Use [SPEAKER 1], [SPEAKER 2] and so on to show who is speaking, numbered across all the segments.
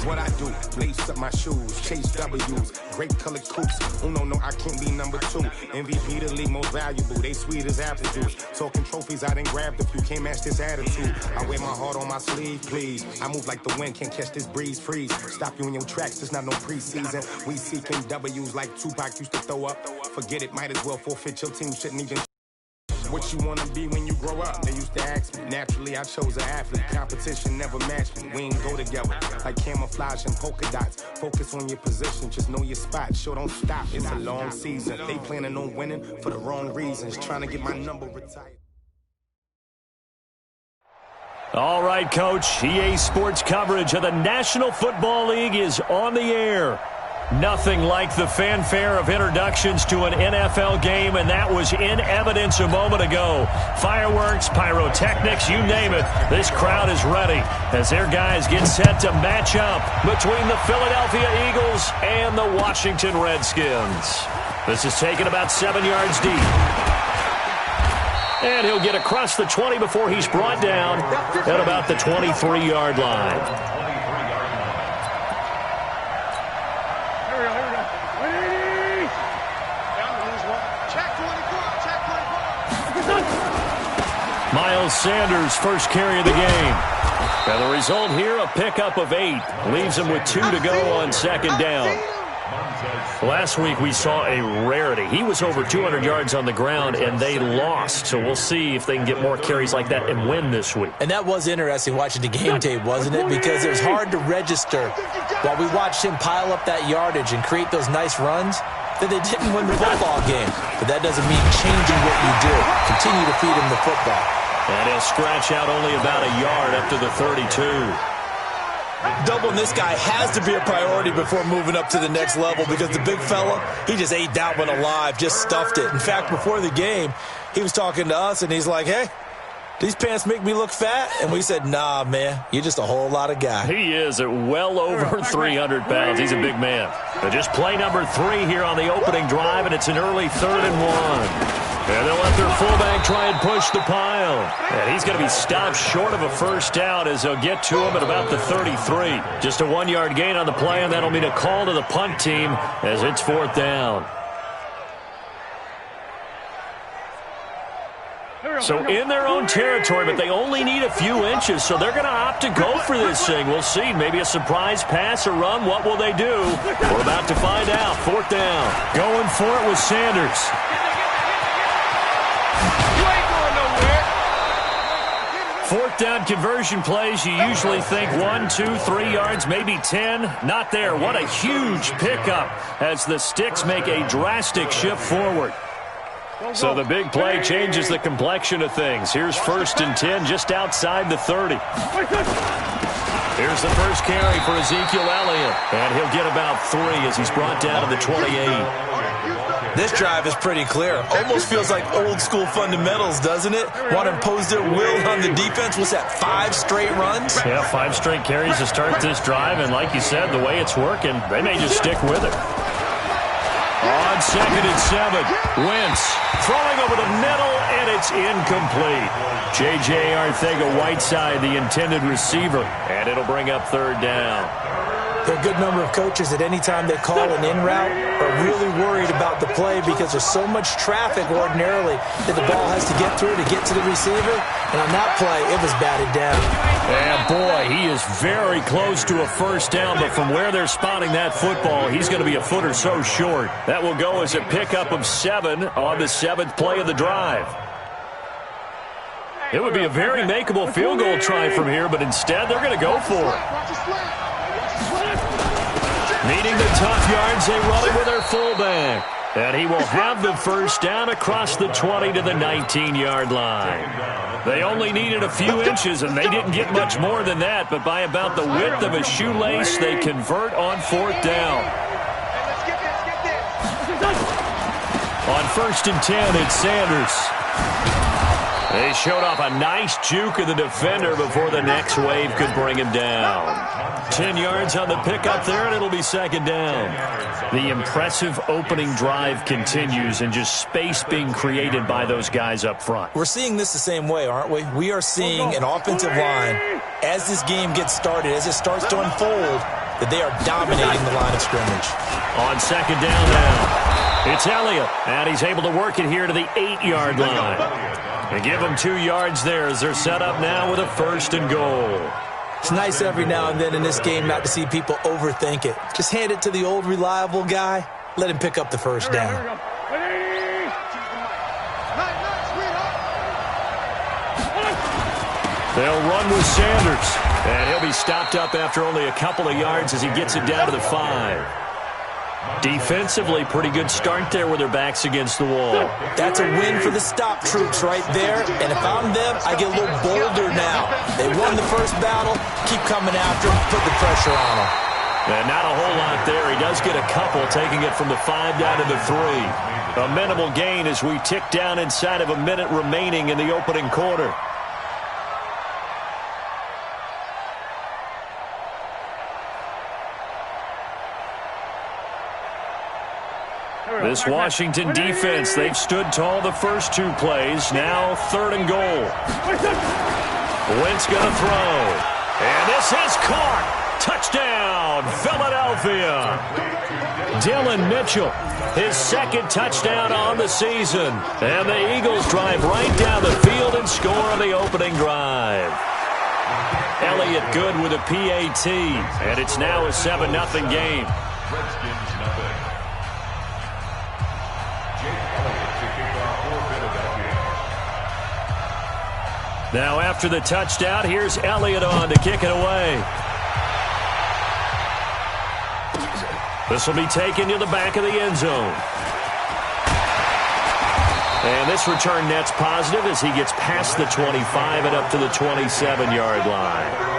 [SPEAKER 1] What I do, lace up my shoes, chase W's, great colored coops. No, I can't be number 2. MVP the league most valuable, they sweet as apple juice. Talking trophies, I done grabbed a few, can't match this attitude. I wear my heart on my sleeve, please. I move like the wind, can't catch this breeze, freeze. Stop you in your tracks, it's not no preseason. We seeking W's like Tupac used to throw up. Forget it, might as well forfeit, your team shouldn't even. What you wanna be when you grow up? They used to ask me. Naturally, I chose an athlete. Competition never matched me. We ain't go together like camouflage and polka dots. Focus on your position, just know your spot. Sure, don't stop. It's a long season. They planning on winning for the wrong reasons. Trying to get my number retired.
[SPEAKER 2] All right, Coach. EA Sports coverage of the National Football League is on the air. Nothing like the fanfare of introductions to an NFL game, and that was in evidence a moment ago. Fireworks, pyrotechnics, you name it. This crowd is ready as their guys get set to match up between the Philadelphia Eagles and the Washington Redskins. This is taken about 7 yards deep. And he'll get across the 20 before he's brought down at about the 23-yard line. Miles Sanders' first carry of the game. And the result here, a pickup of 8. Leaves him with 2 to go on second down. Last week we saw a rarity. He was over 200 yards on the ground, and they lost. So we'll see if they can get more carries like that and win this week.
[SPEAKER 3] And that was interesting watching the game tape, wasn't it? Because it was hard to register while we watched him pile up that yardage and create those nice runs that they didn't win the football game. But that doesn't mean changing what you do. Continue to feed him the football.
[SPEAKER 2] And he'll scratch out only about a yard up to the 32.
[SPEAKER 3] Doubling this guy has to be a priority before moving up to the next level because the big fella, he just ate that one alive, just stuffed it. In fact, before the game, he was talking to us, and he's like, hey, these pants make me look fat? And we said, nah, man, you're just a whole lot of guy.
[SPEAKER 2] He is at well over 300 pounds. He's a big man. But just play number 3 here on the opening drive, and it's an early 3rd and 1. And they'll let their fullback try and push the pile. And he's going to be stopped short of a first down as they'll get to him at about the 33. Just a 1-yard gain on the play, and that'll mean a call to the punt team as it's 4th down. So in their own territory, but they only need a few inches, so they're going to opt to go for this thing. We'll see. Maybe a surprise pass or run. What will they do? We're about to find out. 4th down. Going for it with Sanders. Fourth down conversion plays, you usually think 1, 2, 3 yards, maybe 10. Not there. What a huge pickup as the Sticks make a drastic shift forward. So the big play changes the complexion of things. Here's 1st and 10 just outside the 30. Here's the first carry for Ezekiel Elliott. And he'll get about 3 as he's brought down to the 28.
[SPEAKER 3] This drive is pretty clear. Almost feels like old school fundamentals, doesn't it? Want to impose their will on the defense. What's that, 5 straight runs?
[SPEAKER 2] Yeah, 5 straight carries to start this drive. And like you said, the way it's working, they may just stick with it. On 2nd and 7, Wentz throwing over the middle, and it's incomplete. J.J. Arcega-Whiteside, the intended receiver, and it'll bring up 3rd down.
[SPEAKER 3] There are a good number of coaches that any time they call an in route are really worried about the play because there's so much traffic ordinarily that the ball has to get through to get to the receiver. And on that play, it was batted down.
[SPEAKER 2] And boy, he is very close to a first down, but from where they're spotting that football, he's going to be a foot or so short. That will go as a pickup of 7 on the 7th play of the drive. It would be a very makeable field goal try from here, but instead they're going to go for it. Needing the tough yards, they run it with their fullback. And he will have the first down across the 20 to the 19-yard line. They only needed a few inches, and they didn't get much more than that. But by about the width of a shoelace, they convert on 4th down. On 1st and 10, it's Sanders. They showed off a nice juke of the defender before the next wave could bring him down. 10 yards on the pickup there, and it'll be 2nd down. The impressive opening drive continues, and just space being created by those guys up front.
[SPEAKER 3] We're seeing this the same way, aren't we? We are seeing an offensive line, as this game gets started, as it starts to unfold, that they are dominating the line of scrimmage.
[SPEAKER 2] On second down now, it's Elliott, and he's able to work it here to the 8-yard line. They give him 2 yards there as they're set up now with a 1st and goal.
[SPEAKER 3] It's nice every now and then in this game not to see people overthink it. Just hand it to the old reliable guy. Let him pick up the 1st down.
[SPEAKER 2] They'll run with Sanders, and he'll be stopped up after only a couple of yards as he gets it down to the 5. Defensively, pretty good start there with their backs against the wall.
[SPEAKER 3] That's a win for the stop troops right there, and if I'm them, I get a little bolder now. They won the first battle, keep coming after them, put the pressure on them.
[SPEAKER 2] And not a whole lot there. He does get a couple, taking it from the 5 down to the 3. A minimal gain as we tick down inside of a minute remaining in the opening quarter. This Washington defense, they've stood tall the first 2 plays. Now 3rd and goal. Wentz going to throw. And this is caught. Touchdown, Philadelphia. Dillon Mitchell, his 2nd touchdown on the season. And the Eagles drive right down the field and score on the opening drive. Elliott good with a PAT. And it's now a 7-0 game. Now after the touchdown, here's Elliott on to kick it away. This will be taken to the back of the end zone. And this return net's positive as he gets past the 25 and up to the 27-yard line.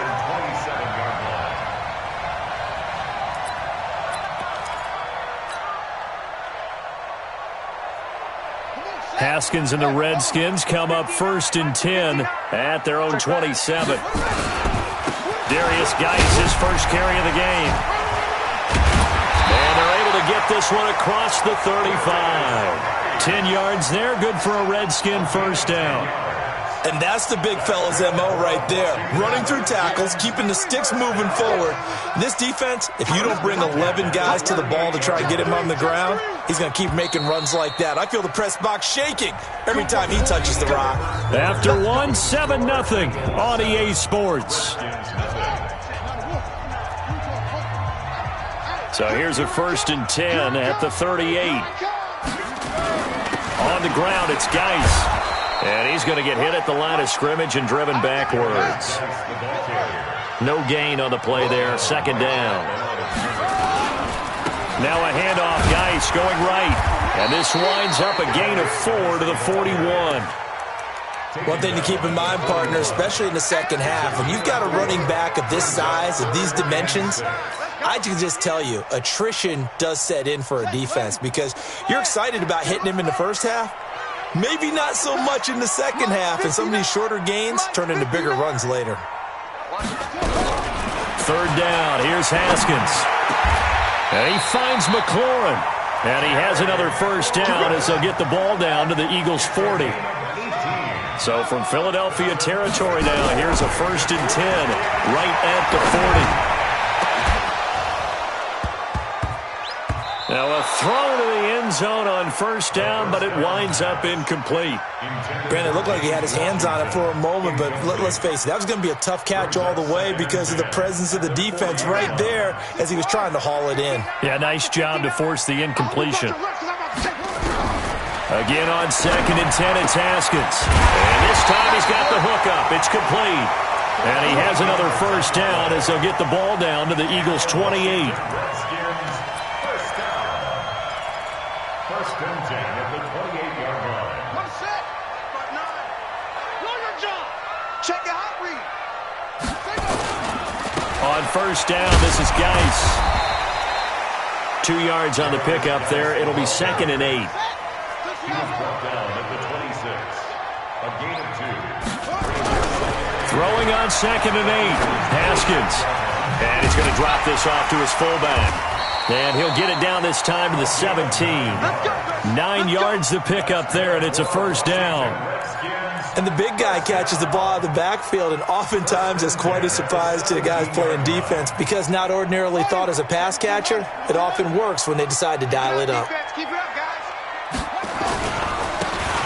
[SPEAKER 2] Haskins and the Redskins come up 1st and 10 at their own 27. Darius Geis, his first carry of the game. And they're able to get this one across the 35. 10 yards there, good for a Redskin 1st down.
[SPEAKER 3] And that's the big fella's MO right there. Running through tackles, keeping the sticks moving forward. This defense, if you don't bring 11 guys to the ball to try and get him on the ground, he's going to keep making runs like that. I feel the press box shaking every time he touches the rock.
[SPEAKER 2] After 7-0 on EA Sports. So here's a 1st and 10 at the 38. On the ground, it's Geis. And he's going to get hit at the line of scrimmage and driven backwards. No gain on the play there. 2nd down. Now a handoff. Geis going right. And this winds up a gain of 4 to the 41.
[SPEAKER 3] One thing to keep in mind, partner, especially in the second half, when you've got a running back of this size, of these dimensions, I can just tell you, attrition does set in for a defense because you're excited about hitting him in the first half. Maybe not so much in the second half, and some of these shorter gains turn into bigger runs later.
[SPEAKER 2] 3rd down. Here's Haskins. And he finds McLaurin. And he has another 1st down as they'll get the ball down to the Eagles' 40. So from Philadelphia territory now, here's a 1st and 10 right at the 40. Now a throw to the end zone on 1st down, but it winds up incomplete.
[SPEAKER 3] Brandon, it looked like he had his hands on it for a moment, but let's face it, that was going to be a tough catch all the way because of the presence of the defense right there as he was trying to haul it in.
[SPEAKER 2] Yeah, nice job to force the incompletion. Again on 2nd and 10, it's Haskins. And this time he's got the hookup. It's complete. And he has another 1st down as they'll get the ball down to the Eagles' 28. On 1st down, this is Geis. 2 yards on the pickup there. It'll be 2nd and 8. Throwing on 2nd and 8. Haskins. And he's going to drop this off to his fullback. And he'll get it down this time to the 17. 9 yards to pick up there, and it's a 1st down.
[SPEAKER 3] And the big guy catches the ball out of the backfield, and oftentimes it's quite a surprise to the guys playing defense because not ordinarily thought as a pass catcher, it often works when they decide to dial it up.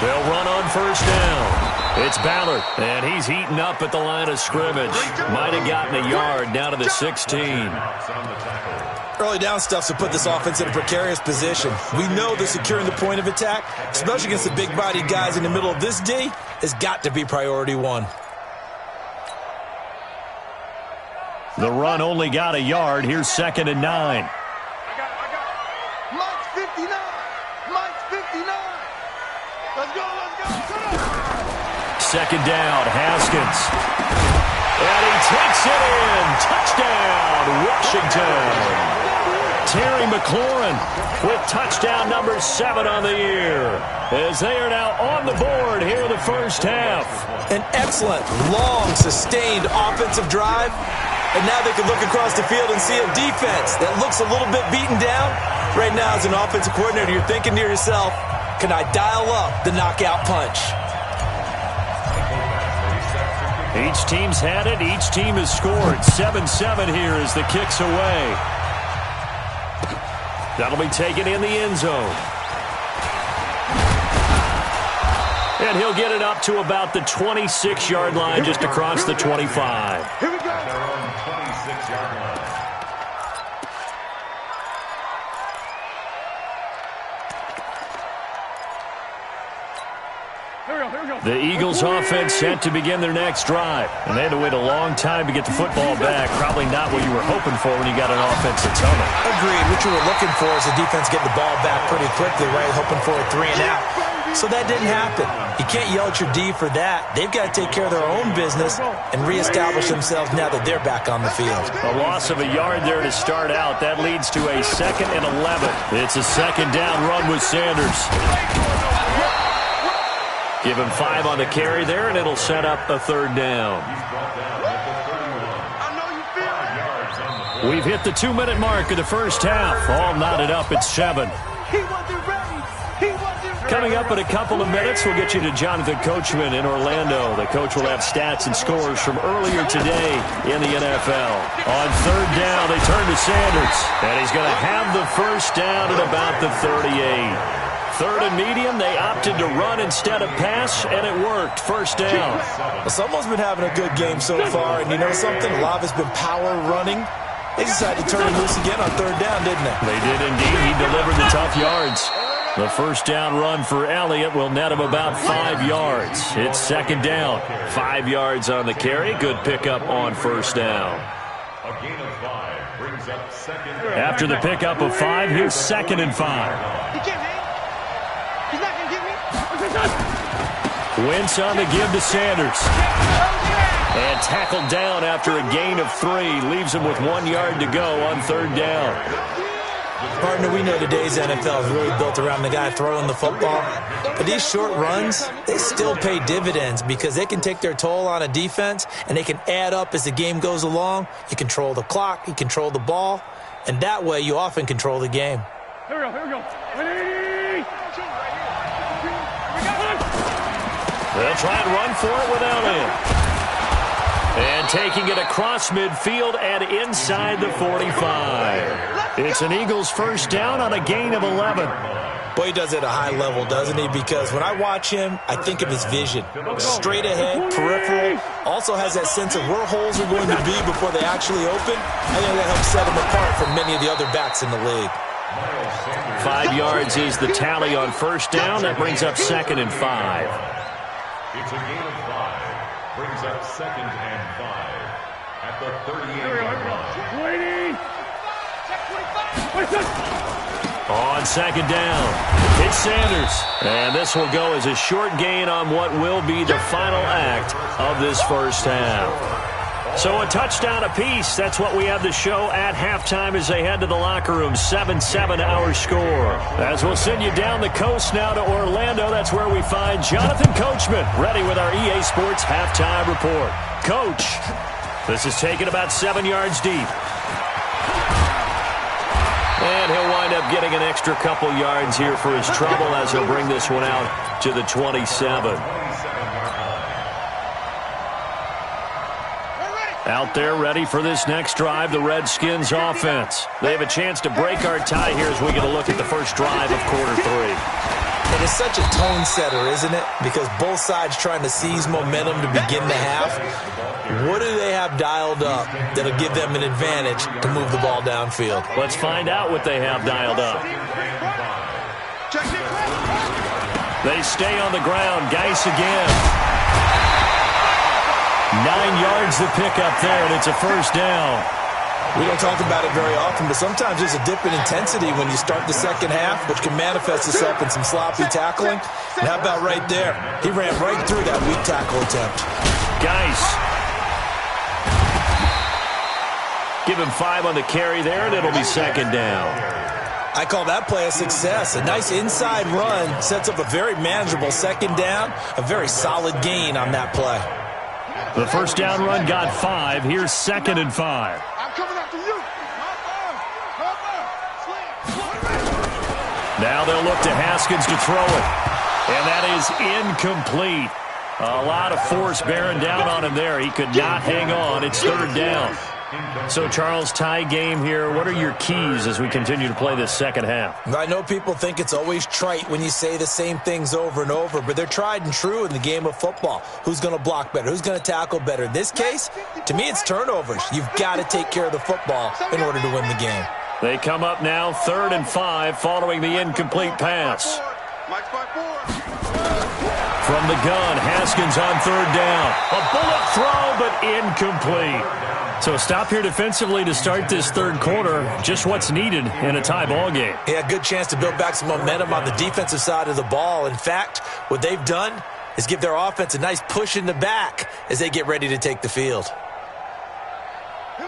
[SPEAKER 2] They'll run on first down. It's Ballard, and he's heating up at the line of scrimmage. Might have gotten a yard down to the 16.
[SPEAKER 3] Early down stuff to put this offense in a precarious position. We know that securing the point of attack, especially against the big-bodied guys in the middle of this D, has got to be priority one.
[SPEAKER 2] The run only got a yard. Here's 2nd and 9.
[SPEAKER 4] I got it. Mike's 59. Mike's 59. Let's go.
[SPEAKER 2] Second down, Haskins. And he takes it in. Touchdown, Washington. Terry McLaurin with touchdown number 7 on the year, as they are now on the board here in the first half.
[SPEAKER 3] An excellent, long, sustained offensive drive. And now they can look across the field and see a defense that looks a little bit beaten down. Right now, as an offensive coordinator, you're thinking to yourself, can I dial up the knockout punch?
[SPEAKER 2] Each team's had it. Each team has scored. 7-7 here as the kick's away. That'll be taken in the end zone. And he'll get it up to about the 26-yard line, just across the 25.
[SPEAKER 4] Here we go.
[SPEAKER 5] Their own 26-yard line.
[SPEAKER 2] The Eagles offense set to begin their next drive. And they had to wait a long time to get the football back. Probably not what you were hoping for when you got an offense that's humming.
[SPEAKER 3] Agreed. What you were looking for is the defense getting the ball back pretty quickly, right? Hoping for a 3 and out. So that didn't happen. You can't yell at your D for that. They've got to take care of their own business and reestablish themselves now that they're back on the field.
[SPEAKER 2] A loss of a yard there to start out. That leads to a 2nd and 11. It's a second down run with Sanders. Give him 5 on the carry there, and it'll set up a 3rd down. We've hit the 2-minute mark of the first half. All knotted up at 7. Coming up in a couple of minutes, we'll get you to Jonathan Coachman in Orlando. The coach will have stats and scores from earlier today in the NFL. On 3rd down, they turn to Sanders, and he's going to have the first down at about the 38. 3rd and medium, they opted to run instead of pass, and it worked. First down.
[SPEAKER 3] Well, someone's been having a good game so far, and you know something? A lot of it's been power running. They decided to turn him loose again on 3rd down, didn't they?
[SPEAKER 2] They did indeed. He delivered the tough yards. The first down run for Elliott will net him about 5 yards. It's 2nd down. 5 yards on the carry. Good pickup on first down.
[SPEAKER 5] A gain of 5 brings up 2nd.
[SPEAKER 2] After the pickup of 5, here's 2nd and 5.
[SPEAKER 4] He can't hang. He's not going to get me.
[SPEAKER 2] Wentz on the give to Sanders. And tackled down after a gain of 3. Leaves him with 1 yard to go on 3rd down.
[SPEAKER 3] Partner, we know today's NFL is really built around the guy throwing the football. But these short runs, they still pay dividends because they can take their toll on a defense and they can add up as the game goes along. You control the clock, you control the ball, and that way you often control the game.
[SPEAKER 4] Here we go.
[SPEAKER 2] They'll try and run for it without him. And taking it across midfield and inside the 45. It's an Eagles first down on a gain of 11.
[SPEAKER 3] Boy, he does it at a high level, doesn't he? Because when I watch him, I think of his vision. Straight ahead, peripheral. Also has that sense of where holes are going to be before they actually open. I think that helps set him apart from many of the other backs in the league.
[SPEAKER 2] 5 yards is the tally on first down. That brings up 2nd and 5.
[SPEAKER 5] It's a gain of 5. Brings up 2nd and 5 at the 38-yard line.
[SPEAKER 2] On 2nd down, it's Sanders. And this will go as a short gain on what will be the final act of this first half. So a touchdown apiece. That's what we have to show at halftime as they head to the locker room. 7-7 our score. As we'll send you down the coast now to Orlando, that's where we find Jonathan Coachman ready with our EA Sports halftime report. Coach, this is taken about 7 yards deep. And he'll wind up getting an extra couple yards here for his trouble as he'll bring this one out to the 27. Out there ready for this next drive, the Redskins offense. They have a chance to break our tie here as we get a look at the first drive of quarter 3.
[SPEAKER 3] And it's such a tone setter, isn't it? Because both sides trying to seize momentum to begin the half. What do they have dialed up that'll give them an advantage to move the ball downfield?
[SPEAKER 2] Let's find out what they have dialed up. They stay on the ground. Geis again. 9 yards to pick up there, and it's a first down.
[SPEAKER 3] We don't talk about it very often, but sometimes there's a dip in intensity when you start the second half, which can manifest itself in some sloppy tackling. And how about right there? He ran right through that weak tackle attempt.
[SPEAKER 2] Geis. Give him 5 on the carry there, and it'll be second down.
[SPEAKER 3] I call that play a success. A nice inside run sets up a very manageable second down, a very solid gain on that play.
[SPEAKER 2] The first down run got 5. Here's 2nd and 5.
[SPEAKER 4] I'm coming after you.
[SPEAKER 2] Now they'll look to Haskins to throw it. And that is incomplete. A lot of force bearing down on him there. He could not hang on. It's 3rd down. So, Charles, tie game here. What are your keys as we continue to play this second half?
[SPEAKER 3] I know people think it's always trite when you say the same things over and over, but they're tried and true in the game of football. Who's going to block better? Who's going to tackle better? In this case, to me, it's turnovers. You've got to take care of the football in order to win the game.
[SPEAKER 2] They come up now 3rd and 5 following the incomplete pass. From the gun, Haskins on 3rd down. A bullet throw, but incomplete. So stop here defensively to start this 3rd quarter. Just what's needed in a tie ball game.
[SPEAKER 3] Yeah, good chance to build back some momentum on the defensive side of the ball. In fact, what they've done is give their offense a nice push in the back as they get ready to take the field.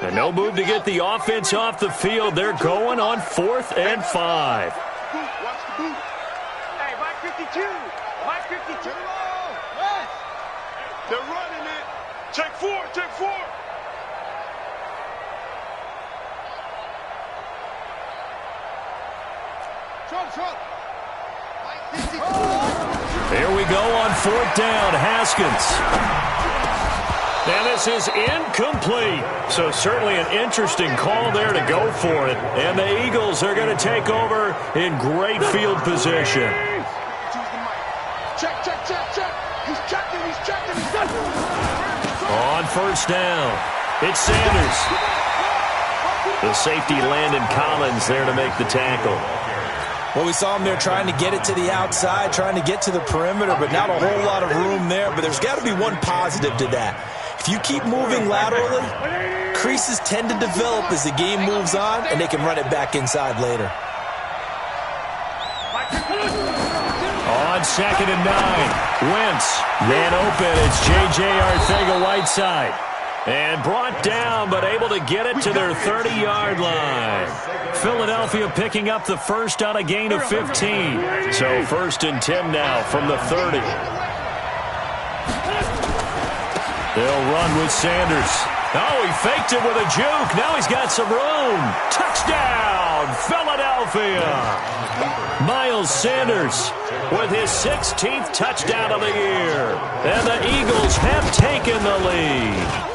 [SPEAKER 2] And no move to get the offense off the field. They're going on 4th and 5.
[SPEAKER 4] Watch the boot. Hey, Mike 52. Mike 52. They're running it. Check 4. Check 4.
[SPEAKER 2] Here we go on 4th down. Haskins. And this is incomplete. So certainly an interesting call there to go for it. And the Eagles are going to take over in great field position.
[SPEAKER 4] Check, check, check, check. He's checking, he's checking, he's checking.
[SPEAKER 2] On 1st down, it's Sanders. The safety Landon Collins there to make the tackle.
[SPEAKER 3] Well, we saw him there trying to get it to the outside, trying to get to the perimeter, but not a whole lot of room there. But there's got to be one positive to that. If you keep moving laterally, creases tend to develop as the game moves on, and they can run it back inside later.
[SPEAKER 2] On 2nd and 9, Wentz. Man open, it's J.J. Arcega-Whiteside. And brought down, but able to get it to their 30-yard line. Philadelphia picking up the first on a gain of 15. So 1st and 10 now from the 30. They'll run with Sanders. Oh, he faked it with a juke. Now he's got some room. Touchdown, Philadelphia. Miles Sanders with his 16th touchdown of the year. And the Eagles have taken the lead.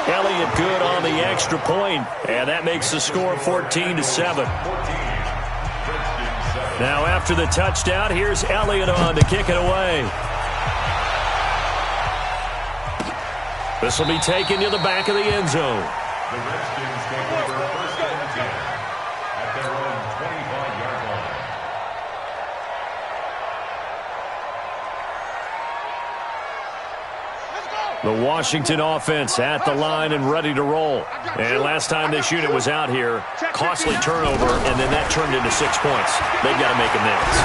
[SPEAKER 2] Elliott good on the extra point, and that makes the score 14-7. Now after the touchdown, here's Elliott on to kick it away. This will be taken to the back of the end zone.
[SPEAKER 5] The Redskins take over 1st and 10 at their own 25-yard line.
[SPEAKER 2] The Washington offense at the line and ready to roll. And last time this unit was out here, costly turnover, and then that turned into 6 points. They've got to make amends.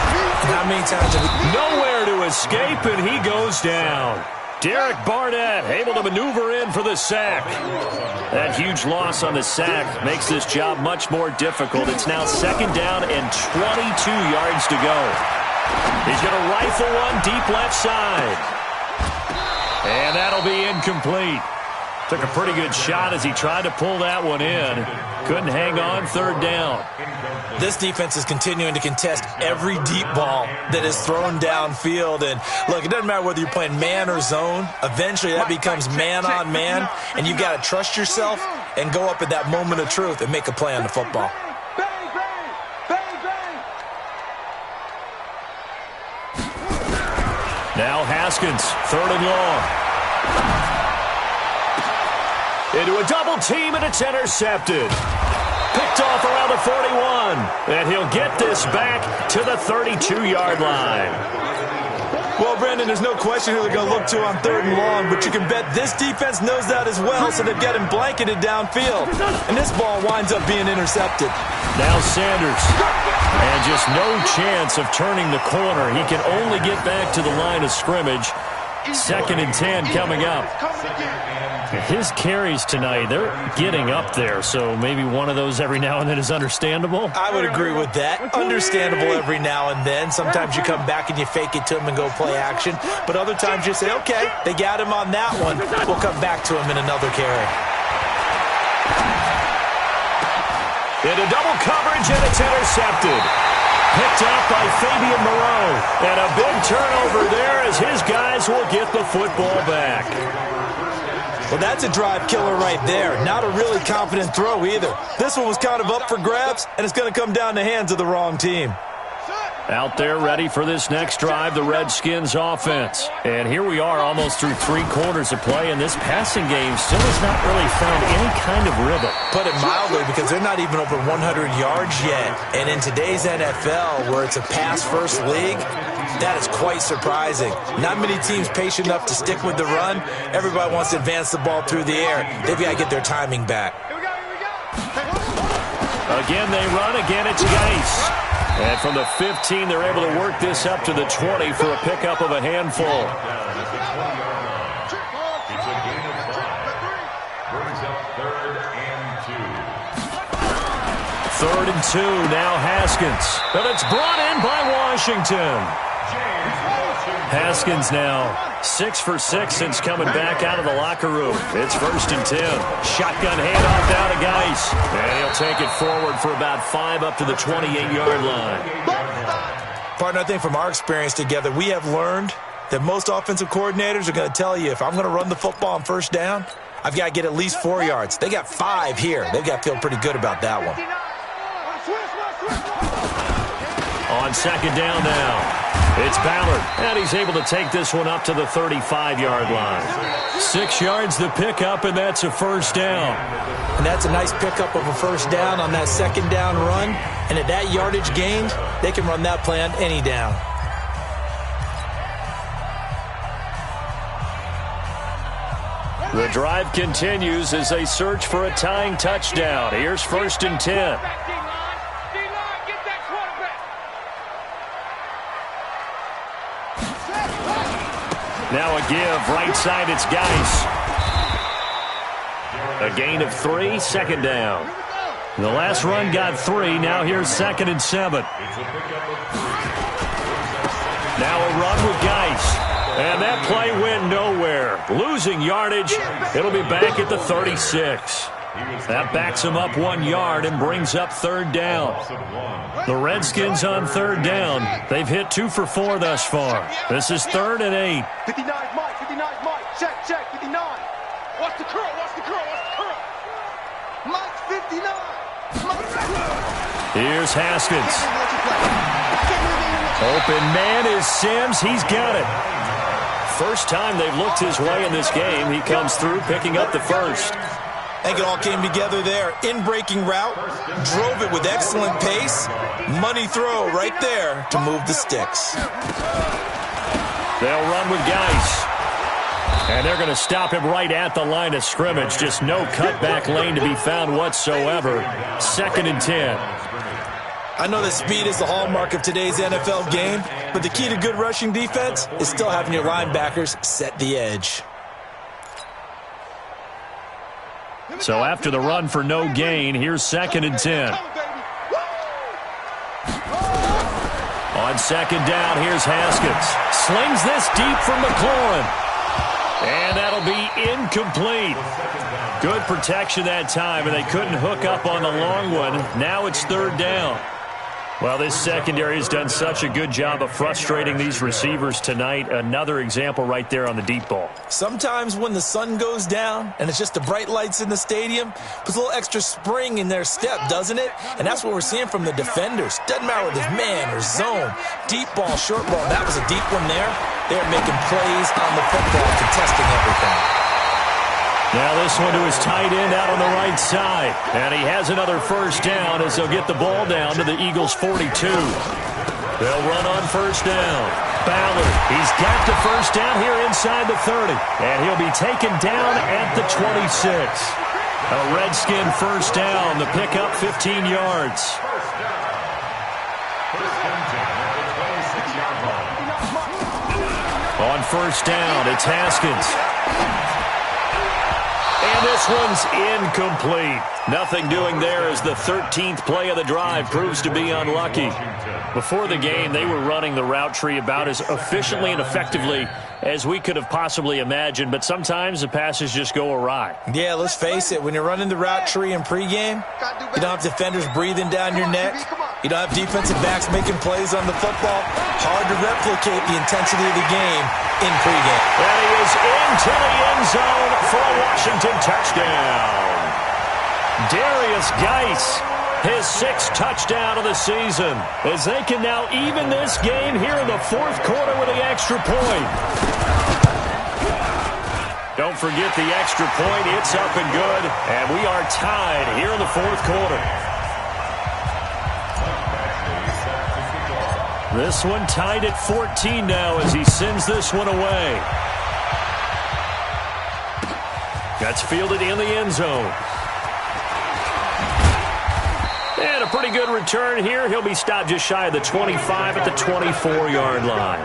[SPEAKER 3] How many times have we...
[SPEAKER 2] Nowhere to escape, and he goes down. Derek Barnett able to maneuver in for the sack. That huge loss on the sack makes this job much more difficult. It's now 2nd down and 22 yards to go. He's going to rifle one deep left side. And that'll be incomplete. Took a pretty good shot as he tried to pull that one in. Couldn't hang on, third down.
[SPEAKER 3] This defense is continuing to contest every deep ball that is thrown downfield. And, look, it doesn't matter whether you're playing man or zone. Eventually, that becomes man on man, and you've got to trust yourself and go up at that moment of truth and make a play on the football.
[SPEAKER 2] Now Haskins, third and long. Into a double team, and it's intercepted. Picked off around the 41. And he'll get this back to the 32-yard line.
[SPEAKER 3] Well, Brandon, there's no question who they're going to look to on third and long, but you can bet this defense knows that as well, so they've got him blanketed downfield. And this ball winds up being intercepted.
[SPEAKER 2] Now Sanders. And just no chance of turning the corner. He can only get back to the line of scrimmage. 2nd and 10 coming up. His carries tonight, they're getting up there, so maybe one of those every now and then is understandable.
[SPEAKER 3] I would agree with that. Understandable every now and then. Sometimes you come back and you fake it to him and go play action. But other times you say, okay, they got him on that one. We'll come back to him in another carry.
[SPEAKER 2] Into double coverage, and it's intercepted. Picked up by Fabian Moreau. And a big turnover there as his guys will get the football back.
[SPEAKER 3] Well, that's a drive killer right there. Not a really confident throw either. This one was kind of up for grabs, and it's going to come down the hands of the wrong team.
[SPEAKER 2] Out there ready for this next drive, the Redskins offense. And here we are almost through 3 quarters of play, and this passing game still has not really found any kind of rhythm.
[SPEAKER 3] Put it mildly, because they're not even over 100 yards yet. And in today's NFL, where it's a pass-first league, that is quite surprising. Not many teams patient enough to stick with the run. Everybody wants to advance the ball through the air. They've got to get their timing back.
[SPEAKER 2] Again, they run. Again, it's Geis. And from the 15, they're able to work this up to the 20 for a pickup of a handful.
[SPEAKER 5] It's a gain of 5. Brings up 3rd and 2.
[SPEAKER 2] 3rd and 2, now Haskins. And it's brought in by Washington. Haskins now 6 for 6 since coming back out of the locker room. It's 1st and 10. Shotgun handoff down to Geis. And he'll take it forward for about 5 up to the 28-yard line.
[SPEAKER 3] Partner, I think from our experience together, we have learned that most offensive coordinators are going to tell you, if I'm going to run the football on 1st down, I've got to get at least 4 yards. They got 5 here. They've got to feel pretty good about that one.
[SPEAKER 2] On 2nd down now. It's Ballard, and he's able to take this one up to the 35-yard line. 6 yards the pickup, and that's a 1st down.
[SPEAKER 3] And that's a nice pickup of a 1st down on that 2nd down run. And at that yardage gained, they can run that play on any down.
[SPEAKER 2] The drive continues as they search for a tying touchdown. Here's 1st and 10. Now a give, right side, it's Geis. A gain of 3, 2nd down. The last run got 3, now here's 2nd and 7. Now a run with Geis. And that play went nowhere. Losing yardage, it'll be back at the 36. That backs him up 1 yard and brings up 3rd down. The Redskins on 3rd down. They've hit 2 for 4 thus far. This is 3rd and 8.
[SPEAKER 4] 59 Mike, 59 Mike, check, 59. Watch the curl, watch the curl, watch the curl. Mike 59.
[SPEAKER 2] Here's Haskins. Open man is Sims. He's got it. First time they've looked his way in this game. He comes through picking up the 1st.
[SPEAKER 3] I think it all came together there. In-breaking route, drove it with excellent pace. Money throw right there to move the sticks.
[SPEAKER 2] They'll run with Geis. And they're going to stop him right at the line of scrimmage. Just no cutback lane to be found whatsoever. 2nd and 10.
[SPEAKER 3] I know that speed is the hallmark of today's NFL game, but the key to good rushing defense is still having your linebackers set the edge.
[SPEAKER 2] So after the run for no gain, here's 2nd and 10. On 2nd down, here's Haskins. Slings this deep from McLaurin. And that'll be incomplete. Good protection that time, and they couldn't hook up on the long one. Now it's third down. Well, this secondary has done such a good job of frustrating these receivers tonight. Another example right there on the deep ball.
[SPEAKER 3] Sometimes when the sun goes down and it's just the bright lights in the stadium, puts a little extra spring in their step, doesn't it? And that's what we're seeing from the defenders. Doesn't matter whether it's man or zone, deep ball, short ball. That was a deep one there. They're making plays on the football, contesting everything.
[SPEAKER 2] Now this one to his tight end out on the right side. And he has another first down as they'll get the ball down to the Eagles' 42. They'll run on first down. Ballard, he's got the first down here inside the 30. And he'll be taken down at the 26. A Redskin first down. The pickup 15 yards. On first down, it's Haskins. And this one's incomplete. Nothing doing there as the 13th play of the drive proves to be unlucky. Before the game, they were running the route tree about as efficiently and effectively as we could have possibly imagined, but sometimes the passes just go awry.
[SPEAKER 3] Yeah, let's face it. When you're running the route tree in pregame, you don't have defenders breathing down your neck. You don't have defensive backs making plays on the football. Hard to replicate the intensity of the game in pregame.
[SPEAKER 2] And he is into the end zone for a Washington touchdown. Darius Geis, his 6th touchdown of the season, as they can now even this game here in the 4th quarter with the extra point. Don't forget the extra point. It's up and good, and we are tied here in the 4th quarter. This one tied at 14 now as he sends this one away. That's fielded in the end zone. And a pretty good return here. He'll be stopped just shy of the 25 at the 24-yard line.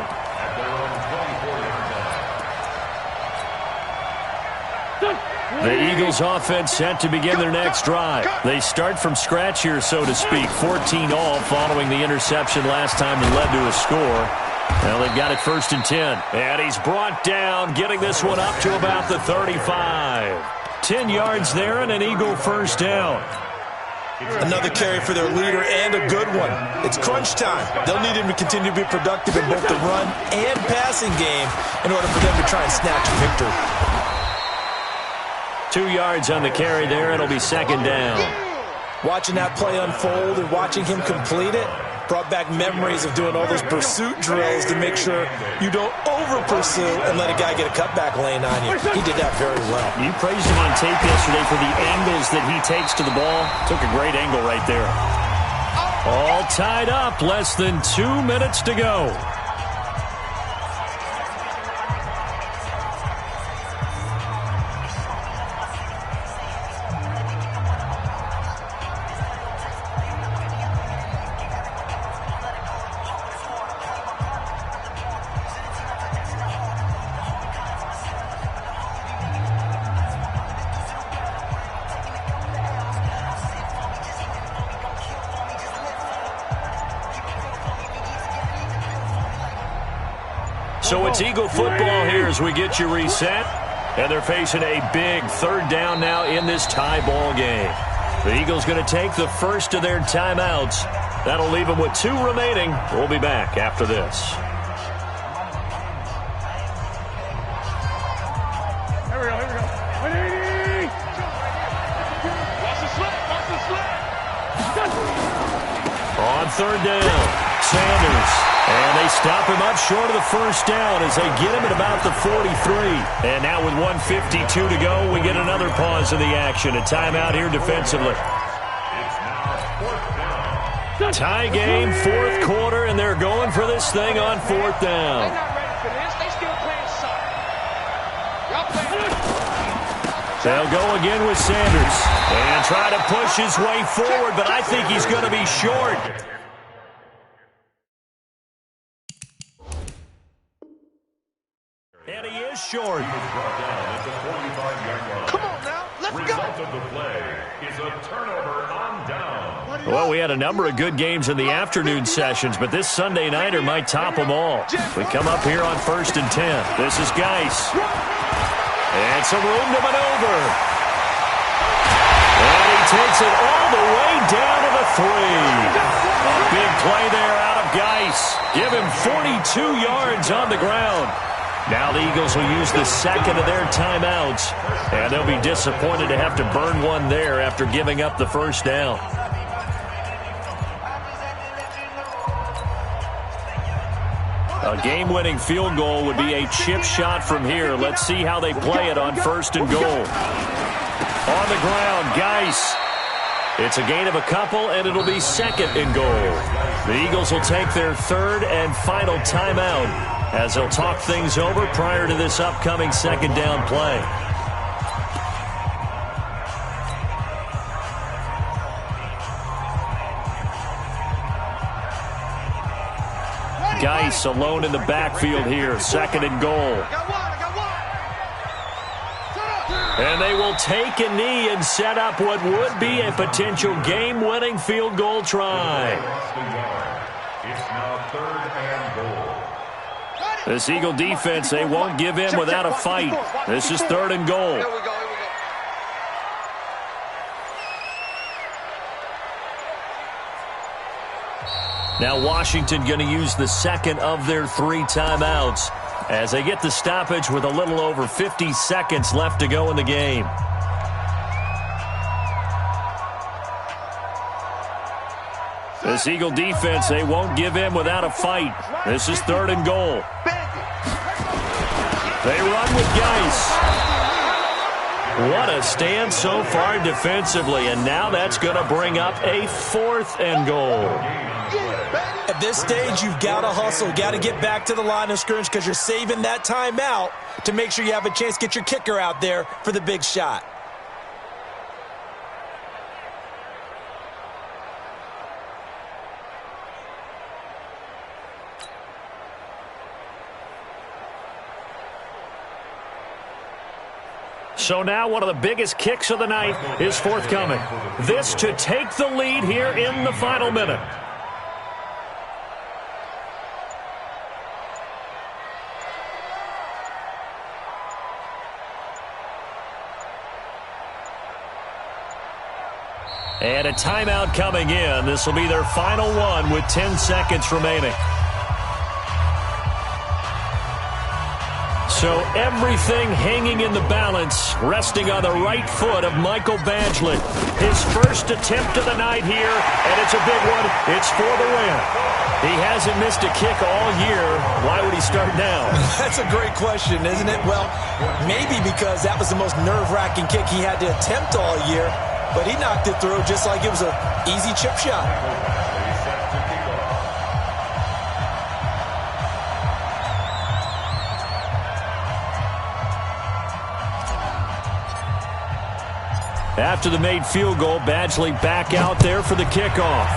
[SPEAKER 2] The Eagles offense set to begin their next drive. They start from scratch here, so to speak. 14 all following the interception last time that led to a score. Now they've got it 1st and 10. And he's brought down, getting this one up to about the 35. 10 yards there and an Eagle first down.
[SPEAKER 3] Another carry for their leader and a good one. It's crunch time. They'll need him to continue to be productive in both the run and passing game in order for them to try and snatch a victory.
[SPEAKER 2] 2 yards on the carry there. It'll be 2nd down.
[SPEAKER 3] Watching that play unfold and watching him complete it brought back memories of doing all those pursuit drills to make sure you don't over-pursue and let a guy get a cutback lane on you. He did that very well.
[SPEAKER 2] You praised him on tape yesterday for the angles that he takes to the ball. Took a great angle right there. All tied up. Less than 2 minutes to go. So it's Eagle football here as we get you reset. And they're facing a big 3rd down now in this tie ball game. The Eagles going to take the first of their timeouts. That'll leave them with 2 remaining. We'll be back after this.
[SPEAKER 4] Here we go. 180. Watch the slip.
[SPEAKER 2] On 3rd down, Sanders. And they stop him up short of the first down as they get him at about the 43. And now with 1:52 to go, we get another pause in the action. A timeout here defensively. Tie game, 4th quarter, and they're going for this thing on 4th down.
[SPEAKER 4] They're not ready for this. They still playing soccer. Y'all playing.
[SPEAKER 2] They'll go again with Sanders. And try to push his way forward, but I think he's going to be short. And he is short.
[SPEAKER 4] Come on now, let's go.
[SPEAKER 5] Result of the play is a turnover on down.
[SPEAKER 2] Well, we had a number of good games in the afternoon sessions, but this Sunday nighter might top them all. We come up here on 1st and 10. This is Geis. some room to maneuver. And he takes it all the way down to the 3. A big play there out of Geis. Give him 42 yards on the ground. Now the Eagles will use the second of their timeouts, and they'll be disappointed to have to burn one there after giving up the first down. A game-winning field goal would be a chip shot from here. Let's see how they play it on 1st and goal. On the ground, Geis. It's a gain of a couple, and it'll be 2nd and goal. The Eagles will take their 3rd and final timeout as they'll talk things over prior to this upcoming 2nd down play. Geis alone in the backfield here, 2nd and goal. And they will take a knee and set up what would be a potential game-winning field goal try.
[SPEAKER 5] It's now 3rd and goal.
[SPEAKER 2] This Eagle defense, they won't give in without a fight. This is 3rd and goal.
[SPEAKER 4] Here we go.
[SPEAKER 2] Now Washington going to use the 2nd of their 3 timeouts as they get the stoppage with a little over 50 seconds left to go in the game. This Eagle defense, they won't give in without a fight. This is 3rd and goal. They run with Geis. What a stand so far defensively, and now that's going to bring up a 4th and goal.
[SPEAKER 3] At this stage, you've got to hustle, got to get back to the line of scrimmage because you're saving that timeout to make sure you have a chance to get your kicker out there for the big shot.
[SPEAKER 2] So now one of the biggest kicks of the night is forthcoming. This to take the lead here in the final minute. And a timeout coming in. This will be their final one with 10 seconds remaining. So everything hanging in the balance, resting on the right foot of Michael Badgley. His first attempt of the night here, and it's a big one. It's for the win. He hasn't missed a kick all year. Why would he start now?
[SPEAKER 3] That's a great question, isn't it? Well, maybe because that was the most nerve-wracking kick he had to attempt all year, but he knocked it through just like it was an easy chip shot.
[SPEAKER 2] After the made field goal, Badgley back out there for the kickoff.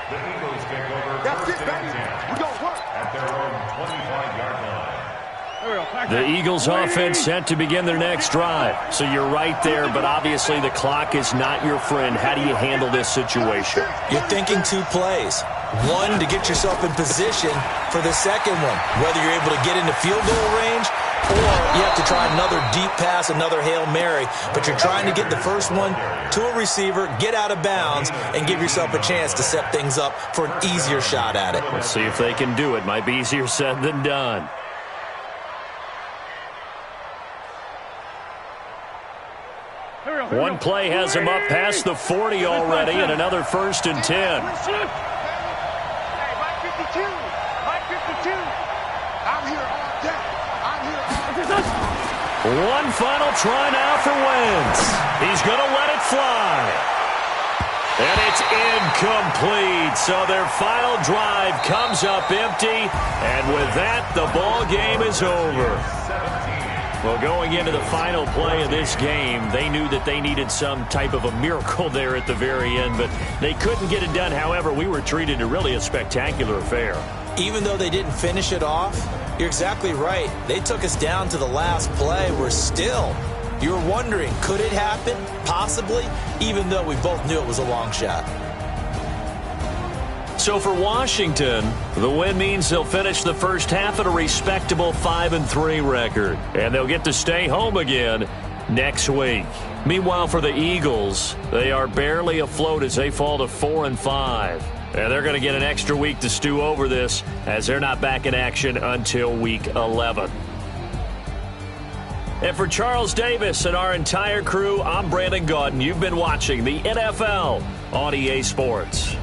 [SPEAKER 5] The Eagles take over. That's it, baby. We don't work at their own 25-yard line.
[SPEAKER 2] The Eagles offense set to begin their next drive. So you're right there, but obviously the clock is not your friend. How do you handle this situation?
[SPEAKER 3] You're thinking 2 plays. One, to get yourself in position for the second one, whether you're able to get into field goal range or you have to try another deep pass, another Hail Mary. But you're trying to get the first one to a receiver, get out of bounds, and give yourself a chance to set things up for an easier shot at it.
[SPEAKER 2] Let's see if they can do it. Might be easier said than done. One play has him up past the 40 already, and another 1st and 10. One final try now for Wentz. He's going to let it fly. And it's incomplete. So their final drive comes up empty. And with that, the ball game is over. Well, going into the final play of this game, they knew that they needed some type of a miracle there at the very end, but they couldn't get it done. However, we were treated to really a spectacular affair.
[SPEAKER 3] Even though they didn't finish it off, you're exactly right. They took us down to the last play. We're still, you were wondering, could it happen? Possibly, even though we both knew it was a long shot.
[SPEAKER 2] So for Washington, the win means they'll finish the first half at a respectable 5-3 record. And they'll get to stay home again next week. Meanwhile, for the Eagles, they are barely afloat as they fall to 4-5. And they're going to get an extra week to stew over this as they're not back in action until week 11. And for Charles Davis and our entire crew, I'm Brandon Gaudin. You've been watching the NFL on EA Sports.